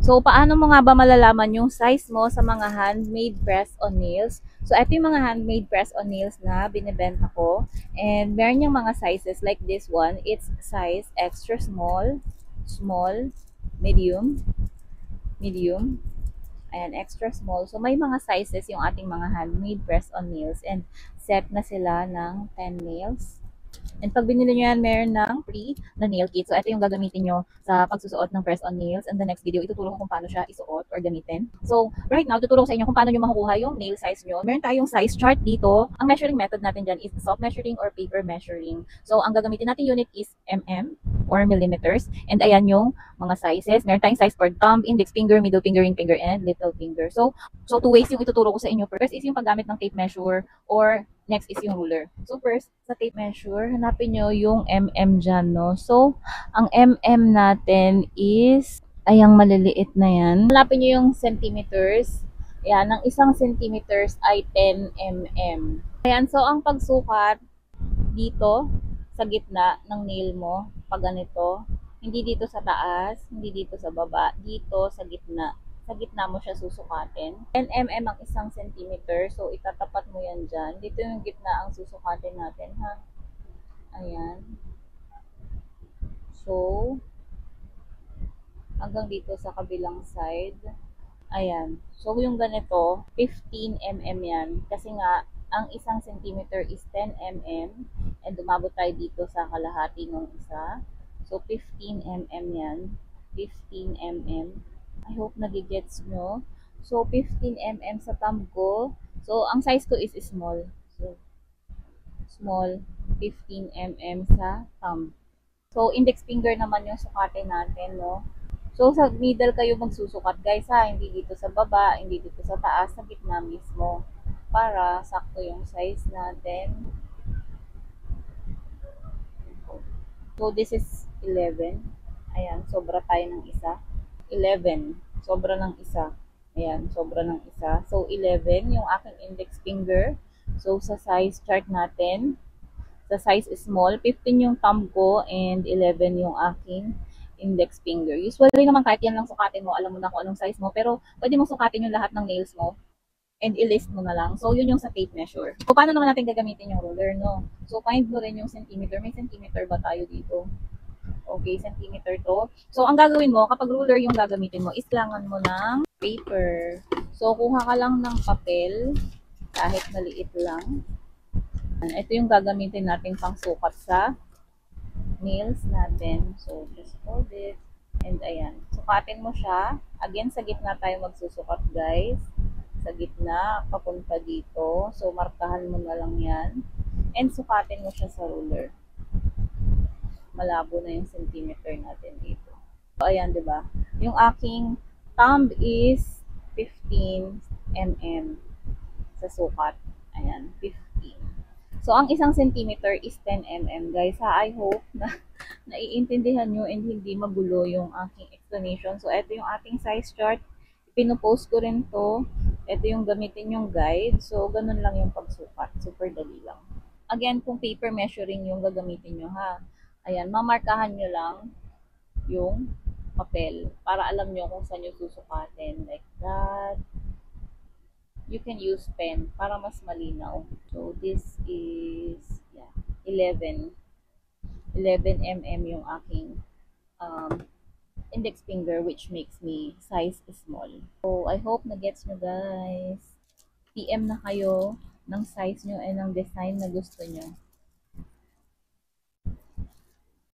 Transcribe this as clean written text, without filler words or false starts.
So, paano mo nga ba malalaman yung size mo sa mga handmade press-on nails? So, ito yung mga handmade press-on nails na binibenta ko. And meron yung mga sizes like this one. It's size extra small, small, medium, medium, and extra small. So, may mga sizes yung ating mga handmade press-on nails. And set na sila ng 10 nails. And pag binili nyo yan, meron ng free na nail kit. So, ito yung gagamitin nyo sa pagsusuot ng press-on nails. And the next video, ituturo ko kung paano siya isuot or gamitin. So, right now, tuturo ko sa inyo kung paano nyo makukuha yung nail size nyo. Meron tayong size chart dito. Ang measuring method natin dyan is soft measuring or paper measuring. So, ang gagamitin natin unit is mm or millimeters. And ayan yung mga sizes. Meron tayong size for thumb, index finger, middle finger, ring finger, and little finger. So two ways yung ituturo ko sa inyo. First is yung paggamit ng tape measure or next is yung ruler. So first, sa tape measure, hanapin nyo yung mm dyan, no? So, ang mm natin is, ayang maliliit na yan. Hanapin nyo yung centimeters. Ayan, ang isang centimeters ay 10 mm. Ayan, so ang pagsukat dito sa gitna ng nail mo, pag ganito, hindi dito sa taas, hindi dito sa baba, dito sa gitna. Sa gitna mo siya susukatin. 10 mm ang isang centimeter, so itatapat mo yan dyan. Dito yung gitna ang susukatin natin, ha? Ayan. So, hanggang dito sa kabilang side. Ayan. So, yung ganito, 15 mm yan. Kasi nga, ang isang centimeter is 10 mm and umabot tayo dito sa kalahati ng isa. So, 15 mm yan. 15 mm. I hope nagigets nyo. So, 15 mm sa thumb ko. So, ang size ko is small. So, small, 15 mm sa thumb. So, index finger naman yung sukatin natin, no? So, sa middle kayo magsusukat, guys, ha? Hindi dito sa baba, hindi dito sa taas, sa gitna mismo. Para sakto yung size natin. So, this is 11. Ayan, sobra tayo ng isa. 11. Sobra ng isa. Ayan, sobra ng isa. So, 11 yung aking index finger. So, sa size chart natin, sa size small, 15 yung thumb ko and 11 yung aking index finger. Usually naman kahit yan lang sukatin mo, alam mo na kung anong size mo, pero pwede mong sukatin yung lahat ng nails mo and i-list mo na lang. So, yun yung sa tape measure. So, paano naman natin gagamitin yung ruler, no? So, find mo rin yung centimeter. May centimeter ba tayo dito? Okay, centimeter to. So, ang gagawin mo, kapag ruler yung gagamitin mo, islangan mo ng paper. So, kuha ka lang ng papel, kahit maliit lang. Ito yung gagamitin natin pang sukat sa nails natin. So, just hold it. And ayan. Sukatin mo siya. Again, sa gitna tayo magsusukat, guys. Sa gitna, papunta dito. So, markahan mo na lang yan. And sukatin mo siya sa ruler. Malabo na yung centimeter natin dito. So, ayan, diba? Yung aking thumb is 15 mm sa sukat. Ayan, 15. So, ang isang centimeter is 10 mm, guys. Ha, I hope na naiintindihan nyo and hindi magulo yung aking explanation. So, ito yung ating size chart. Pinupost ko rin to. Ito yung gamitin yung guide. So, ganun lang yung pagsukat. Super dali lang. Again, kung paper measuring yung gagamitin nyo, ha. Ayan, mamarkahan nyo lang yung papel para alam nyo kung saan nyo susukatin. Like that. You can use pen para mas malinaw. So, this is 11 mm yung aking index finger, which makes me size small. So, I hope na gets nyo, guys. PM na kayo ng size nyo and ng design na gusto nyo.